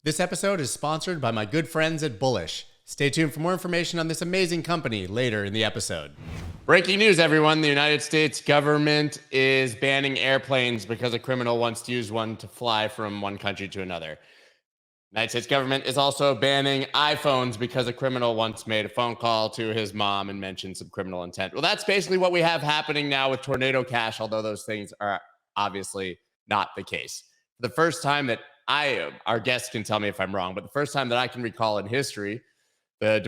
This episode is sponsored by my good friends at Bullish. Stay tuned for more information on this amazing company later in the episode. Breaking news, everyone. The United States government is banning airplanes because a criminal wants to use one to fly from one country to another. The United States government is also banning iPhones because a criminal once made a phone call to his mom and mentioned some criminal intent. Well, that's basically what we have happening now with Tornado Cash, although those things are obviously not the case. For the first time that our guests can tell me if I'm wrong, but the first time that I can recall in history, the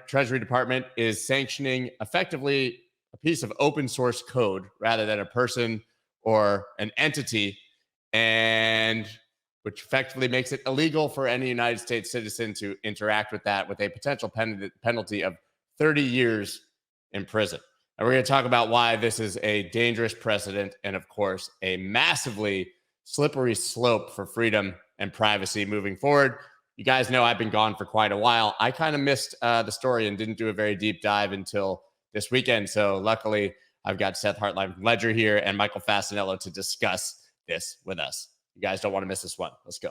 Treasury Department is sanctioning effectively a piece of open source code rather than a person or an entity, and which effectively makes it illegal for any United States citizen to interact with that, with a potential penalty of 30 years in prison. And we're going to talk about why this is a dangerous precedent and, of course, a massively slippery slope for freedom and privacy moving forward. You guys know I've been gone for quite a while. I kind of missed the story and didn't do a very deep dive until this weekend. So luckily, I've got Seth Hertlein from Ledger here and Michael Fasanello to discuss this with us. You guys don't want to miss this one. Let's go.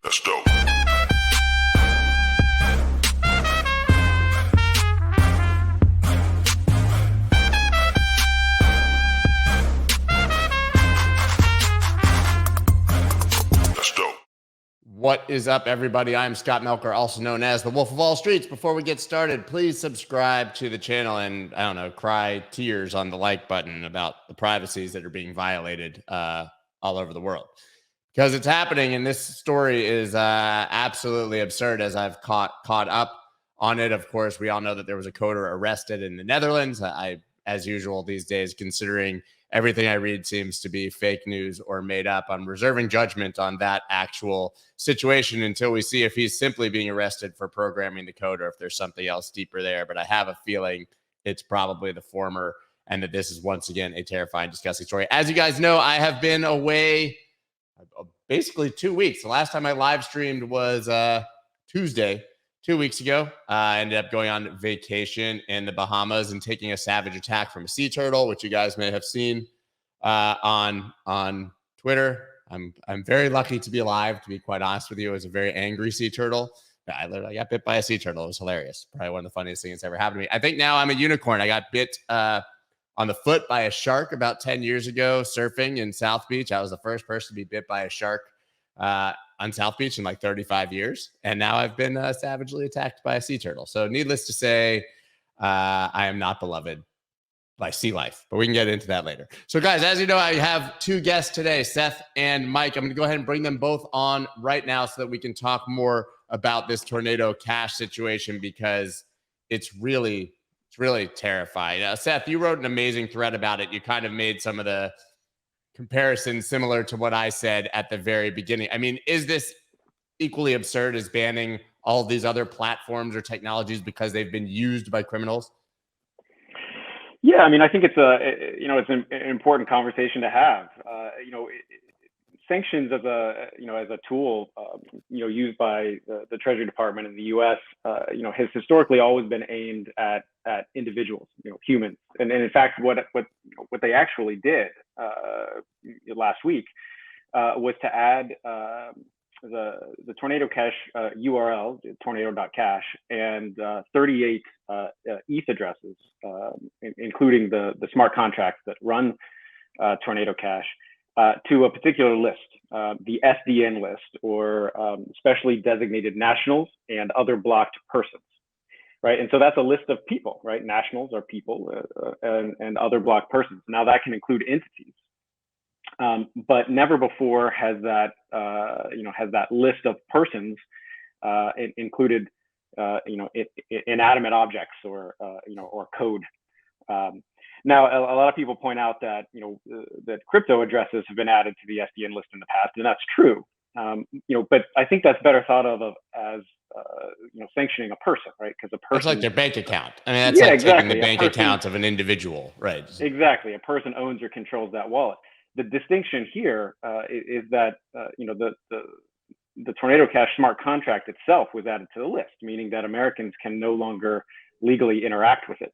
Let's go. What is up, everybody? I'm Scott Melker, also known as the Wolf of All Streets. Before we get started, please subscribe to the channel and, I don't know, cry tears on the like button about the privacies that are being violated all over the world. Because it's happening, and this story is absolutely absurd as I've caught up on it. Of course, we all know that there was a coder arrested in the Netherlands. I, as usual these days, considering everything I read seems to be fake news or made up, I'm reserving judgment on that actual situation until we see if he's simply being arrested for programming the code or if there's something else deeper there. But I have a feeling it's probably the former, and that this is once again a terrifying, disgusting story. As you guys know, I have been away basically 2 weeks. The last time I live streamed was Tuesday, 2 weeks ago. I ended up going on vacation in the Bahamas and taking a savage attack from a sea turtle, which you guys may have seen on Twitter. I'm very lucky to be alive, to be quite honest with you. It was a very angry sea turtle. I literally got bit by a sea turtle. It was hilarious. Probably one of the funniest things that's ever happened to me. I think now I'm a unicorn. I got bit on the foot by a shark about 10 years ago surfing in South Beach. I was the first person to be bit by a shark on South Beach in like 35 years. And now I've been savagely attacked by a sea turtle. So needless to say, I am not beloved by sea life, but we can get into that later. So guys, as you know, I have two guests today, Seth and Mike. I'm going to go ahead and bring them both on right now so that we can talk more about this Tornado Cash situation, because it's really terrifying. Seth, you wrote an amazing thread about it. You kind of made some of the comparisons similar to what I said at the very beginning. I mean, is this equally absurd as banning all of these other platforms or technologies because they've been used by criminals? Yeah, I mean, I think it's an important conversation to have. Sanctions as a tool, used by the Treasury Department in the U.S., has historically always been aimed at individuals, humans. And in fact, what they actually did last week was to add the Tornado Cash URL, tornado.cash, and 38 ETH addresses, including the smart contracts that run Tornado Cash, to a particular list, the SDN list, or specially designated nationals and other blocked persons, right? And so that's a list of people, right? Nationals are people, and other blocked persons. Now that can include entities. But never before has that list of persons included inanimate objects or code. Now, a lot of people point out that that crypto addresses have been added to the SDN list in the past, and that's true. But I think that's better thought of as sanctioning a person, right? Because a person, it's like their bank account. I mean, that's like taking the bank account of an individual, right? Exactly. A person owns or controls that wallet. The distinction here is that the Tornado Cash smart contract itself was added to the list, meaning that Americans can no longer legally interact with it.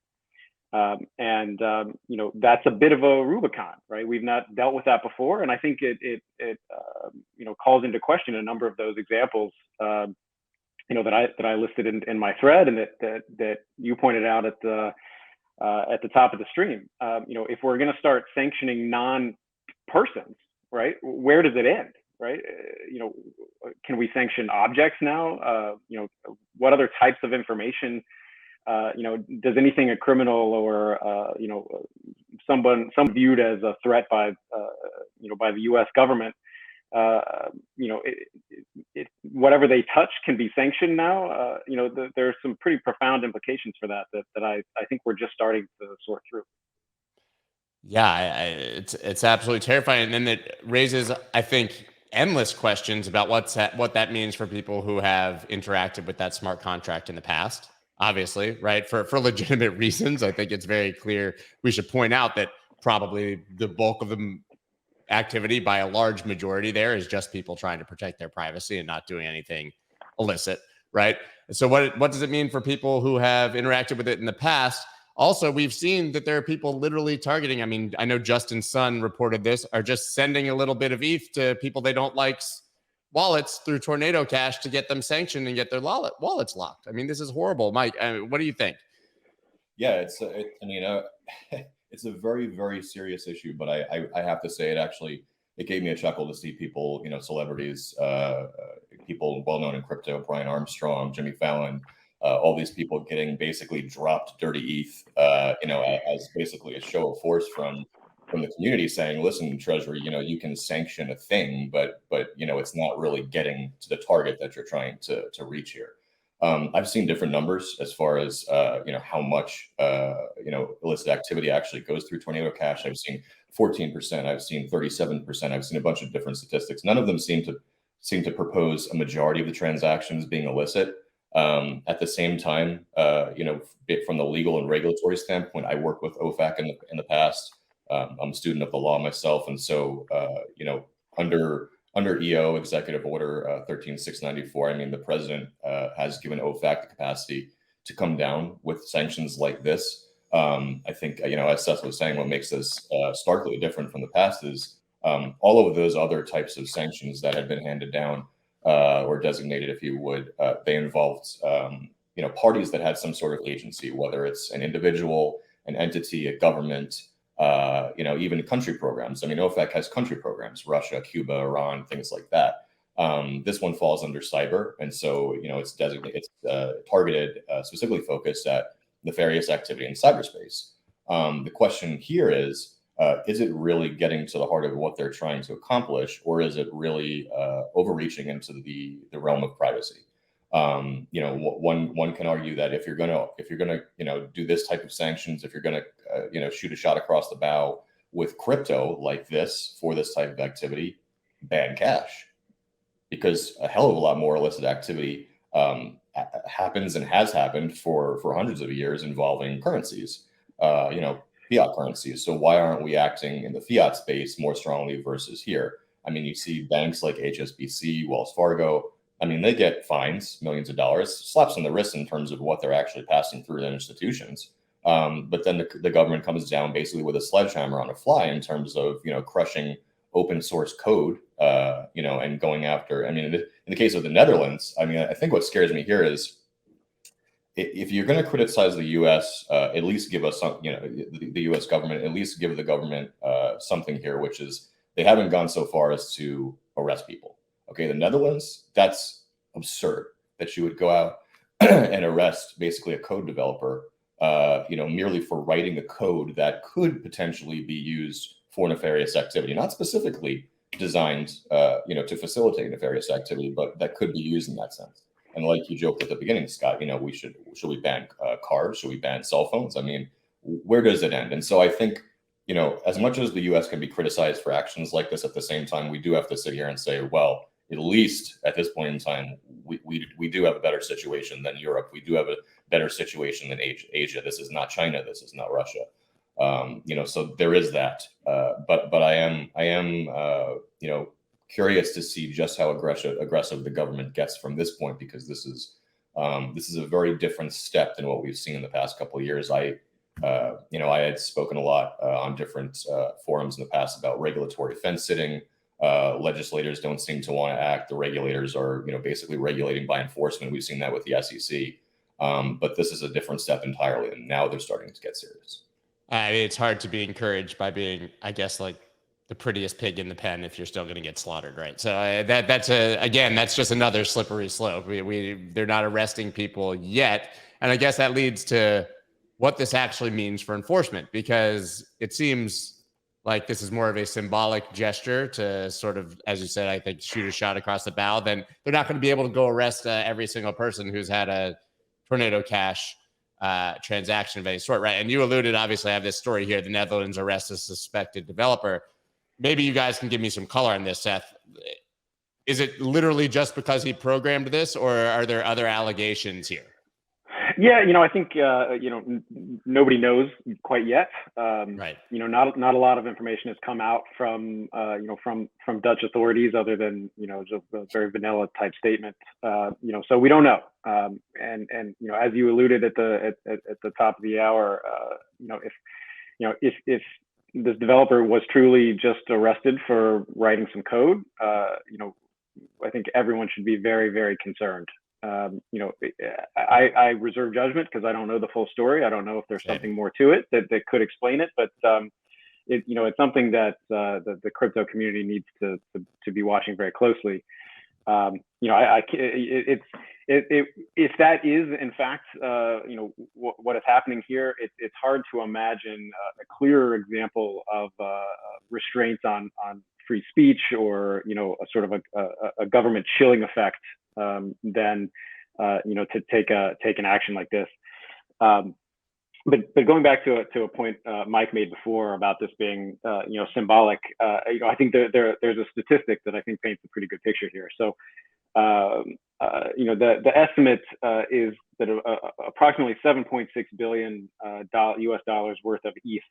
That's a bit of a Rubicon, right? We've not dealt with that before, and I think it calls into question a number of those examples, that I listed in my thread, and that you pointed out at the top of the stream. If we're going to start sanctioning non-persons, right, where does it end, right? Can we sanction objects now? What other types of information? Does anything a criminal or someone viewed as a threat by by the U.S. government, whatever they touch can be sanctioned now. There's some pretty profound implications for that I think we're just starting to sort through. Yeah, it's absolutely terrifying, and then it raises, I think, endless questions about what that means for people who have interacted with that smart contract in the past. Obviously, right, for legitimate reasons. I think it's very clear. We should point out that probably the bulk of the activity, by a large majority, there is just people trying to protect their privacy and not doing anything illicit, right? So what does it mean for people who have interacted with it in the past? Also, we've seen that there are people literally targeting. I mean, I know Justin Sun reported this, are just sending a little bit of ETH to people they don't like's wallets through Tornado Cash to get them sanctioned and get their wallets locked. I mean, this is horrible. Mike, what do you think? Yeah, it's a very, very serious issue, but I have to say it gave me a chuckle to see people, celebrities, people well known in crypto, Brian Armstrong, Jimmy Fallon, all these people getting basically dropped dirty ETH, as basically a show of force from the community, saying, listen, Treasury, you can sanction a thing, but it's not really getting to the target that you're trying to reach here. I've seen different numbers as far as how much illicit activity actually goes through Tornado Cash. I've seen 14%, I've seen 37%, I've seen a bunch of different statistics. None of them seem to propose a majority of the transactions being illicit. At the same time, from the legal and regulatory standpoint, I worked with OFAC in the past. I'm a student of the law myself, and so under EO Executive Order 13694, I mean, the president has given OFAC the capacity to come down with sanctions like this. I think, as Seth was saying, what makes this starkly different from the past is all of those other types of sanctions that had been handed down or designated, if you would, they involved parties that had some sort of agency, whether it's an individual, an entity, a government, even country programs. I mean, OFAC has country programs, Russia, Cuba, Iran, things like that. This one falls under cyber. And so, it's designated, it's targeted, specifically focused at nefarious activity in cyberspace. The question here is it really getting to the heart of what they're trying to accomplish, or is it really overreaching into the realm of privacy? One can argue that if you're gonna do this type of sanctions, if you're gonna shoot a shot across the bow with crypto like this for this type of activity, ban cash, because a hell of a lot more illicit activity happens and has happened for hundreds of years involving currencies, fiat currencies. So why aren't we acting in the fiat space more strongly versus here? I mean, you see banks like HSBC, Wells Fargo. I mean, they get fines, millions of dollars, slaps on the wrist in terms of what they're actually passing through their institutions. But then the government comes down basically with a sledgehammer on a fly in terms of, crushing open source code, and going after. I mean, in the case of the Netherlands, I mean, I think what scares me here is if you're going to criticize the U.S., at least give us some, the U.S. government, at least give the government something here, which is they haven't gone so far as to arrest people. Okay, the Netherlands, that's absurd that you would go out and arrest basically a code developer, merely for writing a code that could potentially be used for nefarious activity, not specifically designed, to facilitate nefarious activity, but that could be used in that sense. And like you joked at the beginning, Scott, should we ban cars? Should we ban cell phones? I mean, where does it end? And so I think, as much as the U.S. can be criticized for actions like this, at the same time, we do have to sit here and say, well, at least at this point in time, we do have a better situation than Europe. We do have a better situation than Asia. This is not China. This is not Russia. So there is that. But I am curious to see just how aggressive the government gets from this point, because this is a very different step than what we've seen in the past couple of years. I had spoken a lot on different forums in the past about regulatory fence sitting. Legislators don't seem to want to act. The regulators are, basically regulating by enforcement. We've seen that with the SEC. But this is a different step entirely, and now they're starting to get serious. I mean, it's hard to be encouraged by being, I guess, like the prettiest pig in the pen if you're still going to get slaughtered, right? So that's just another slippery slope. They're not arresting people yet, and I guess that leads to what this actually means for enforcement, because it seems like this is more of a symbolic gesture to sort of, as you said, I think, shoot a shot across the bow. Then they're not going to be able to go arrest every single person who's had a Tornado Cash transaction of any sort, right? And you alluded, obviously, I have this story here. The Netherlands arrests a suspected developer. Maybe you guys can give me some color on this, Seth. Is it literally just because he programmed this, or are there other allegations here? Yeah, I think nobody knows quite yet. Right. Not a lot of information has come out from from Dutch authorities other than just a very vanilla type statement. So we don't know. And as you alluded at the top of the hour, if this developer was truly just arrested for writing some code, I think everyone should be very, very concerned. I reserve judgment because I don't know the full story. I don't know if there's something more to it that could explain it, but it's something that the crypto community needs to be watching very closely. If that is in fact what is happening here, it's hard to imagine a clearer example of restraints on free speech, or a sort of a government chilling effect than to take an action like this. But going back to a point Mike made before about this being symbolic, I think there's a statistic that I think paints a pretty good picture here. So the estimate is that approximately $7.6 billion US dollars worth of ETH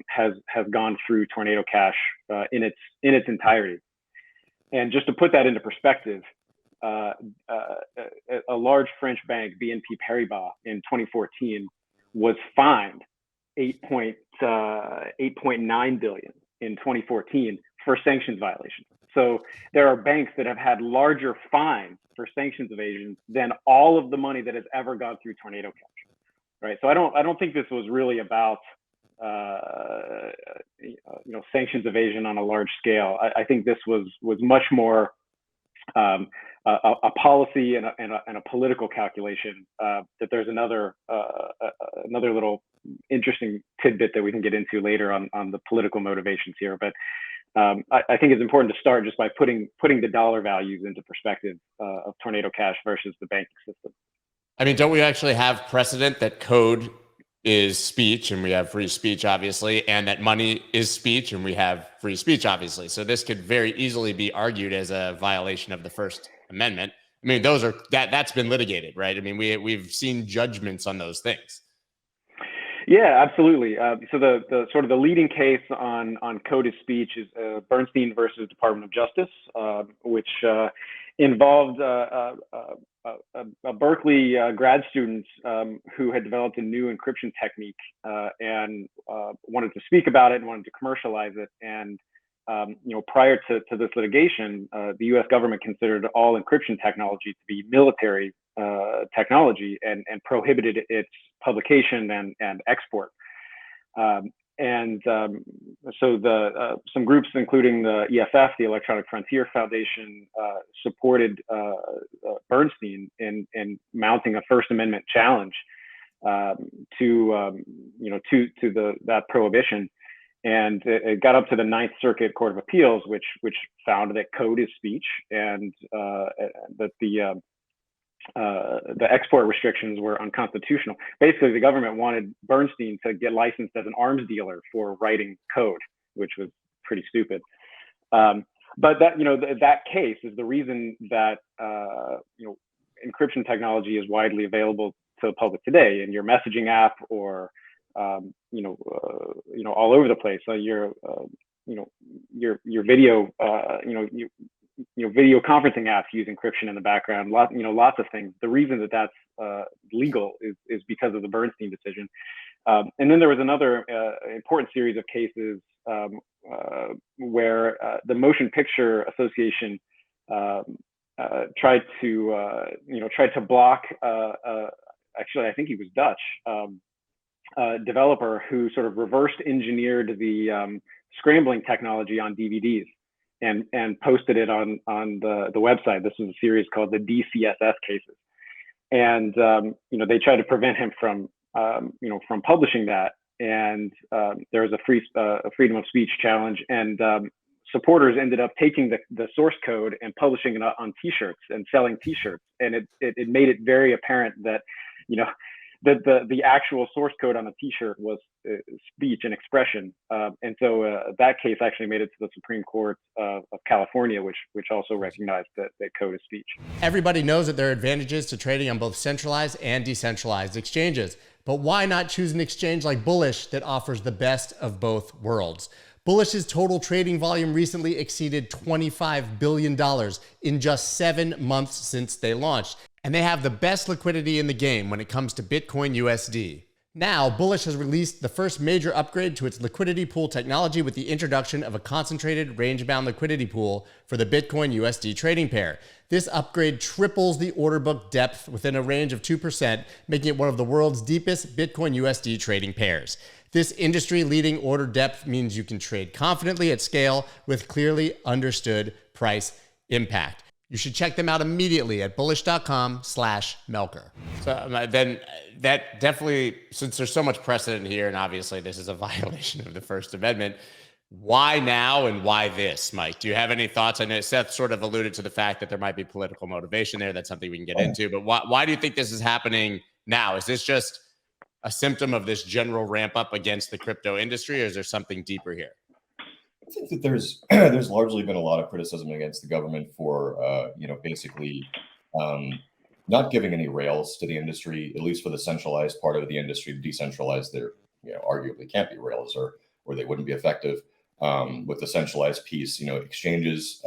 has gone through Tornado Cash in its entirety. And just to put that into perspective, a large French bank, BNP Paribas, in 2014 was fined $8.9 billion in 2014 for sanctions violations. So there are banks that have had larger fines for sanctions evasion than all of the money that has ever gone through Tornado Cash, right? So I don't think this was really about sanctions evasion on a large scale. I think this was much more a policy and a political calculation. That there's another little interesting tidbit that we can get into later on the political motivations here, but I think it's important to start just by putting the dollar values into perspective of Tornado Cash versus the banking system. I mean, don't we actually have precedent that code is speech and we have free speech, obviously, and that money is speech and we have free speech, obviously? So this could very easily be argued as a violation of the First Amendment. I mean, that's been litigated, right? I mean, we've seen judgments on those things. Yeah, absolutely. So the sort of the leading case on code as speech is Bernstein versus Department of Justice, which involved a Berkeley grad student who had developed a new encryption technique and wanted to speak about it and wanted to commercialize it. And prior to this litigation, the U.S. government considered all encryption technology to be military technology and prohibited its publication and export. So some groups, including the EFF, the Electronic Frontier Foundation, supported Bernstein in mounting a First Amendment challenge to that prohibition. And it got up to the Ninth Circuit Court of Appeals, which found that code is speech, and that the export restrictions were unconstitutional. Basically, the government wanted Bernstein to get licensed as an arms dealer for writing code, which was pretty stupid. But that case is the reason that encryption technology is widely available to the public today in your messaging app or all over the place. So your video video conferencing apps use encryption in the background. Lots of things. The reason that that's legal is because of the Bernstein decision. And then there was another important series of cases where the Motion Picture Association tried to block. Actually, I think he was Dutch. Developer who sort of reversed engineered the scrambling technology on DVDs and posted it on the website. This was a series called the DCSS cases, and they tried to prevent him from publishing that. And there was a freedom of speech challenge, and supporters ended up taking the source code and publishing it on T-shirts and selling T-shirts, and it made it very apparent that the actual source code on a T-shirt was speech and expression. And so that case actually made it to the Supreme Court of California, which also recognized that code is speech. Everybody knows that there are advantages to trading on both centralized and decentralized exchanges. But why not choose an exchange like Bullish that offers the best of both worlds? Bullish's total trading volume recently exceeded $25 billion in just 7 months since they launched. And they have the best liquidity in the game when it comes to Bitcoin USD. Now, Bullish has released the first major upgrade to its liquidity pool technology with the introduction of a concentrated range-bound liquidity pool for the Bitcoin USD trading pair. This upgrade triples the order book depth within a range of 2%, making it one of the world's deepest Bitcoin USD trading pairs. This industry-leading order depth means you can trade confidently at scale with clearly understood price impact. You should check them out immediately at bullish.com/Melker. So then that definitely, since there's so much precedent here, and obviously this is a violation of the First Amendment, why now and why this, Mike? Do you have any thoughts? I know Seth sort of alluded to the fact that there might be political motivation there. That's something we can get into. But why do you think this is happening now? Is this just a symptom of this general ramp up against the crypto industry, or is there something deeper here? I think that there's largely been a lot of criticism against the government for basically not giving any rails to the industry, at least for the centralized part of the industry. Decentralized, there arguably can't be rails, or they wouldn't be effective. With the centralized piece, exchanges,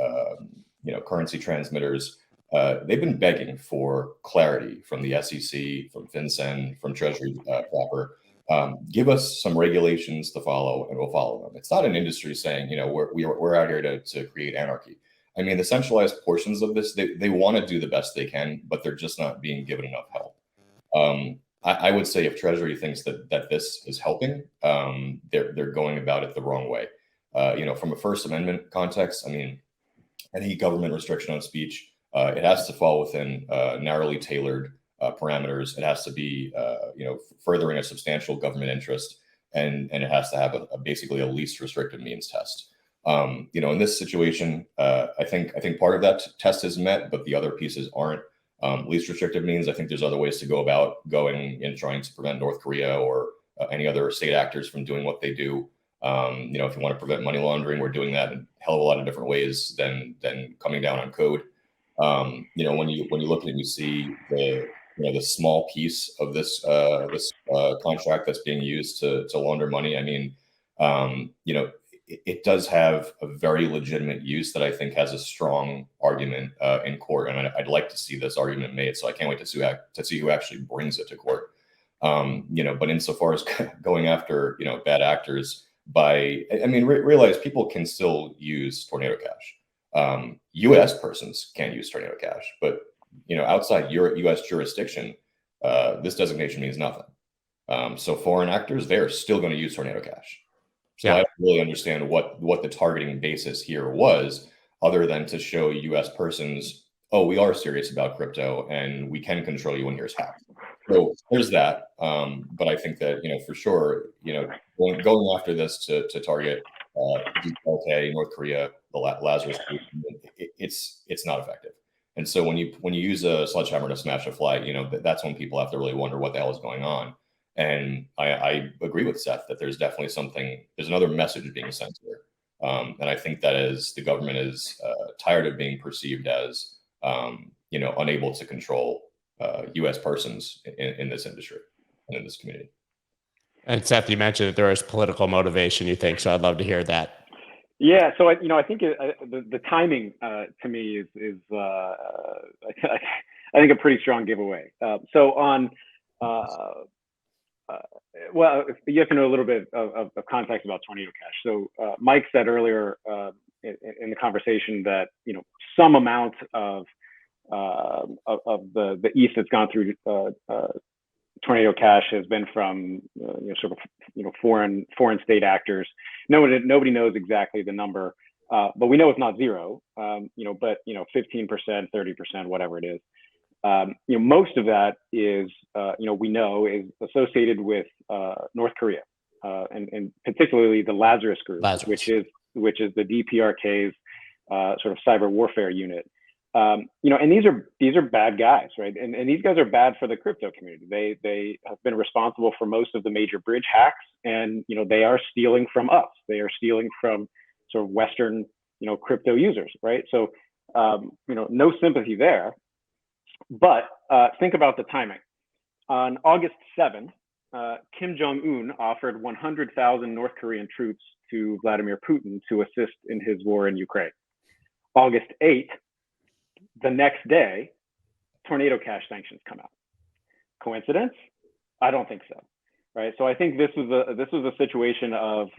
currency transmitters, they've been begging for clarity from the SEC, from FinCEN, from Treasury proper. Give us some regulations to follow, and we'll follow them. It's not an industry saying, we're out here to create anarchy. I mean, the centralized portions of this, they want to do the best they can, but they're just not being given enough help. I would say if Treasury thinks that this is helping, they're going about it the wrong way. From a First Amendment context, I mean, any government restriction on speech, it has to fall within narrowly tailored parameters. It has to be, furthering a substantial government interest, and it has to have basically a least restrictive means test. In this situation, I think part of that test is met, but the other pieces aren't. Least restrictive means, I think there's other ways to go about going and trying to prevent North Korea or any other state actors from doing what they do. If you want to prevent money laundering, we're doing that in a hell of a lot of different ways than coming down on code. When you look at it, you see the small piece of this contract that's being used to launder money. I mean, it does have a very legitimate use that I think has a strong argument in court, and I'd like to see this argument made. So I can't wait to see who actually brings it to court. But insofar as going after bad actors, realize people can still use Tornado Cash. U.S. persons can use Tornado Cash, but outside your U.S. jurisdiction, this designation means nothing. So foreign actors, they're still going to use Tornado Cash. So I don't really understand what the targeting basis here was, other than to show U.S. persons, oh, we are serious about crypto and we can control you when yours hacked. So there's that. But I think that for sure, going after this to target UK, North Korea, the Lazarus Group, it's not effective. And so when you use a sledgehammer to smash a flag, that's when people have to really wonder what the hell is going on. And I agree with Seth that there's definitely there's another message being sent here. And I think that is the government is tired of being perceived as, unable to control U.S. persons in this industry and in this community. And Seth, you mentioned that there is political motivation, you think, so I'd love to hear that. Yeah, so I think the timing to me is I think a pretty strong giveaway. So on Well, you have to know a little bit of context about Tornado Cash. So Mike said earlier in the conversation that some amount of the ETH that's gone through Tornado Cash has been from foreign state actors. Nobody knows exactly the number, but we know it's not zero. But 15%, 30%, whatever it is. Most of that is, we know is associated with North Korea, and particularly the Lazarus Group, which is the DPRK's sort of cyber warfare unit. And these are bad guys, right? And these guys are bad for the crypto community. They have been responsible for most of the major bridge hacks, and they are stealing from us. They are stealing from sort of Western crypto users, right? So no sympathy there. But think about the timing. On August 7th, Kim Jong-un offered 100,000 North Korean troops to Vladimir Putin to assist in his war in Ukraine. August 8th, the next day, Tornado Cash sanctions come out. Coincidence? I don't think so, right? So I think this was a situation of,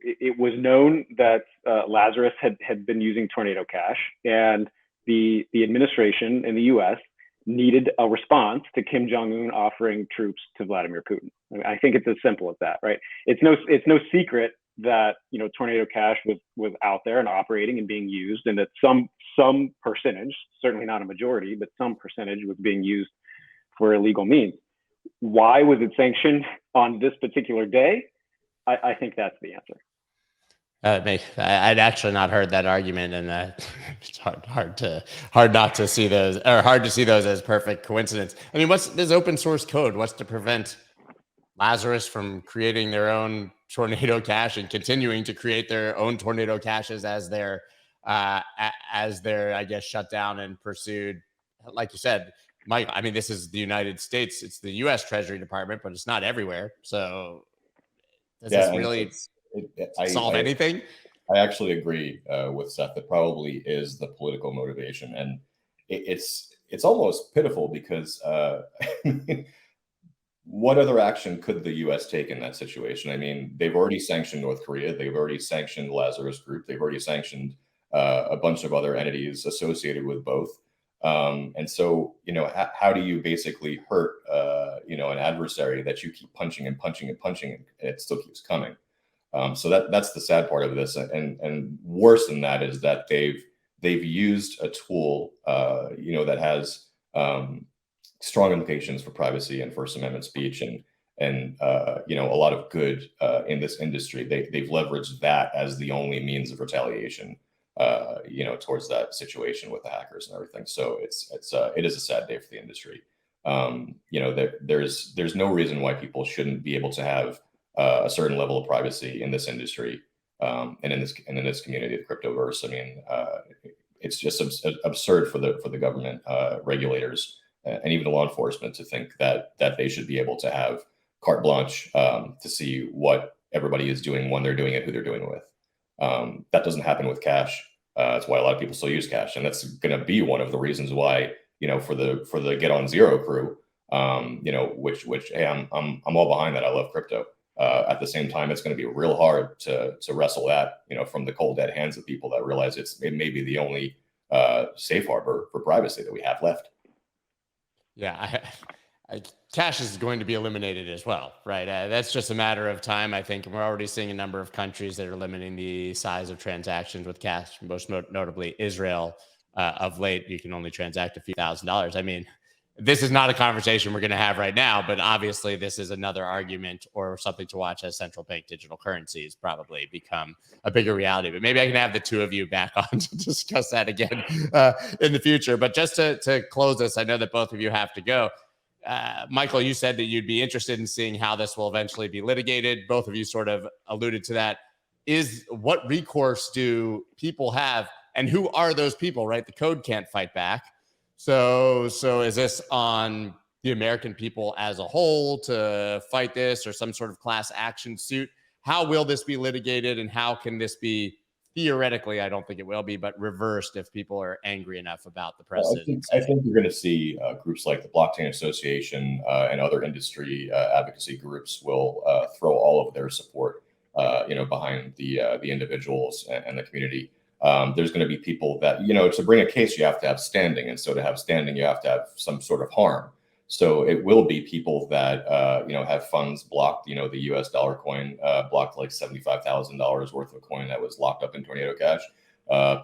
it was known that Lazarus had been using Tornado Cash, and the administration in the U.S. needed a response to Kim Jong-un offering troops to Vladimir Putin. I think it's as simple as that, right? It's no secret that Tornado Cash was out there and operating and being used, and that some percentage, certainly not a majority, but some percentage was being used for illegal means. Why was it sanctioned on this particular day? I think that's the answer. I'd actually not heard that argument, and it's hard not to see those, or hard to see those as perfect coincidence. I mean, what's this open source code? What's to prevent Lazarus from creating their own Tornado Cash and continuing to create their own Tornado Caches as they're I guess shut down and pursued? Like you said, Mike, I mean, this is the United States. It's the US Treasury Department, but it's not everywhere. So does this really solve anything? I actually agree with Seth. It probably is the political motivation, and it's almost pitiful because what other action could the U.S. take in that situation? I mean, they've already sanctioned North Korea. They've already sanctioned Lazarus Group. They've already sanctioned a bunch of other entities associated with both. And so, how do you basically hurt, an adversary that you keep punching and punching and punching, and it still keeps coming? So that's the sad part of this, and worse than that is that they've used a tool, that has strong implications for privacy and First Amendment speech, and a lot of good in this industry. They've leveraged that as the only means of retaliation, towards that situation with the hackers and everything. So it is a sad day for the industry. There's no reason why people shouldn't be able to have a certain level of privacy in this industry, and in this community of cryptoverse. I mean, it's just absurd for the government, regulators, and even the law enforcement to think that they should be able to have carte blanche to see what everybody is doing, when they're doing it, who they're doing it with. That doesn't happen with cash. That's why a lot of people still use cash, and that's going to be one of the reasons why, for the Get on Zero crew, which hey, I'm all behind that. I love crypto. At the same time, it's going to be real hard to wrestle that, from the cold dead hands of people that realize it may be the only safe harbor for privacy that we have left. Yeah, cash is going to be eliminated as well, right? That's just a matter of time, I think. And we're already seeing a number of countries that are limiting the size of transactions with cash, most notably Israel. Of late, you can only transact a few $1,000s. I mean, this is not a conversation we're going to have right now, but obviously this is another argument or something to watch as central bank digital currencies probably become a bigger reality. But maybe I can have the two of you back on to discuss that again in the future. But just to close this, I know that both of you have to go. Michael, you said that you'd be interested in seeing how this will eventually be litigated. Both of you sort of alluded to that. What recourse do people have, and who are those people, right? The code can't fight back. So is this on the American people as a whole to fight this, or some sort of class action suit? How will this be litigated, and how can this be theoretically, I don't think it will be, but reversed if people are angry enough about the Well, precedent. I think you're going to see groups like the Blockchain Association and other industry advocacy groups will throw all of their support, behind the individuals and the community. There's going to be people that, to bring a case, you have to have standing, and so to have standing, you have to have some sort of harm. So it will be people that have funds blocked. The US dollar coin blocked like $75,000 worth of coin that was locked up in Tornado Cash.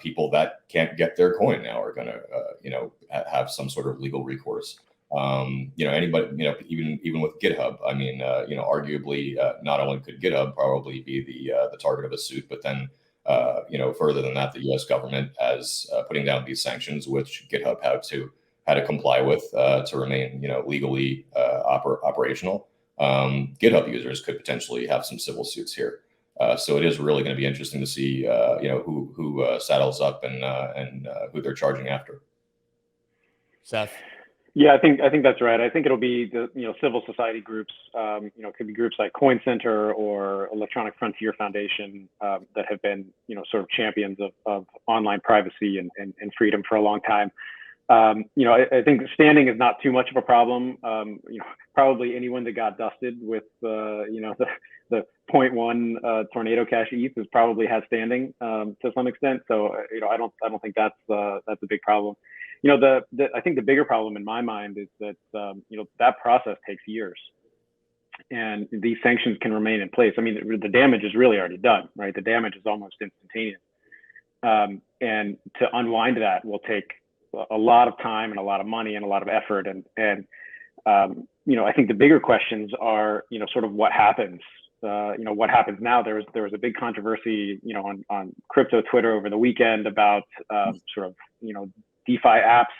People that can't get their coin now are going to, have some sort of legal recourse. Anybody, even with GitHub, I mean, arguably, not only could GitHub probably be the target of a suit, but then, further than that, the U.S. government has putting down these sanctions, which GitHub had to comply with to remain, legally operational. GitHub users could potentially have some civil suits here. So it is really going to be interesting to see, who saddles up and who they're charging after. Seth? Yeah, I think that's right. I think it'll be the civil society groups. It could be groups like Coin Center or Electronic Frontier Foundation that have been sort of champions of online privacy and freedom for a long time. I think standing is not too much of a problem. Probably anyone that got dusted with the 0.1 Tornado Cash ETH probably has standing to some extent. So I don't think that's a big problem. I think the bigger problem in my mind is that that process takes years, and these sanctions can remain in place. I mean, the damage is really already done, right? The damage is almost instantaneous, and to unwind that will take a lot of time and a lot of money and a lot of effort. And I think the bigger questions are, sort of what happens. What happens now? There was a big controversy, on crypto Twitter over the weekend about sort of, DeFi apps,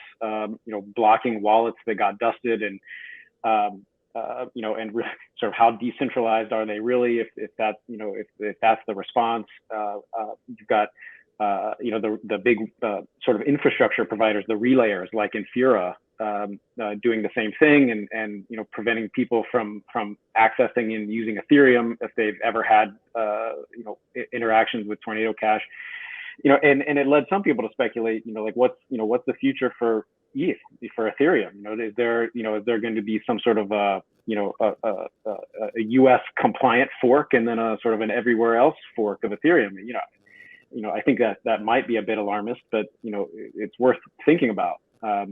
blocking wallets that got dusted, and sort of how decentralized are they really? If that's the response, you've got the big sort of infrastructure providers, the relayers like Infura, doing the same thing and preventing people from accessing and using Ethereum if they've ever had interactions with Tornado Cash. And it led some people to speculate, what's the future for ETH, for Ethereum? Is there going to be some sort of a US compliant fork and then a sort of an everywhere else fork of Ethereum? I think that might be a bit alarmist, but it's worth thinking about. There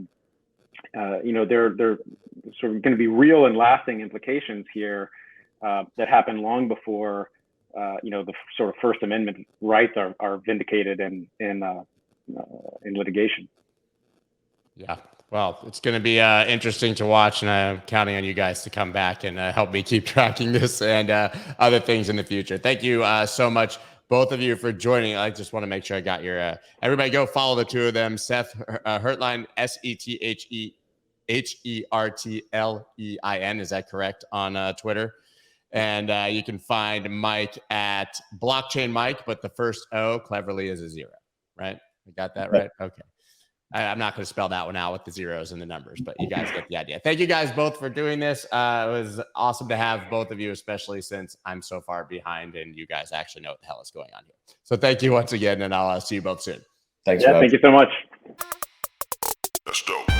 sort of going to be real and lasting implications here that happen long before the sort of First Amendment rights are vindicated in litigation. Yeah, well, it's going to be interesting to watch, and I'm counting on you guys to come back and help me keep tracking this and other things in the future. Thank you so much, both of you, for joining. I just want to make sure I got your everybody go follow the two of them, Seth Hertlein, SETHERTLEIN, is that correct, on Twitter? And you can find Mike at Blockchain Mike, but the first O cleverly is a 0, right? I got that right? Okay. I'm not going to spell that one out with the zeros and the numbers, but you guys get the idea. Thank you guys both for doing this. It was awesome to have both of you, especially since I'm so far behind and you guys actually know what the hell is going on here. So thank you once again, and I'll see you both soon. Thanks. Yeah, thank you so much. That's dope.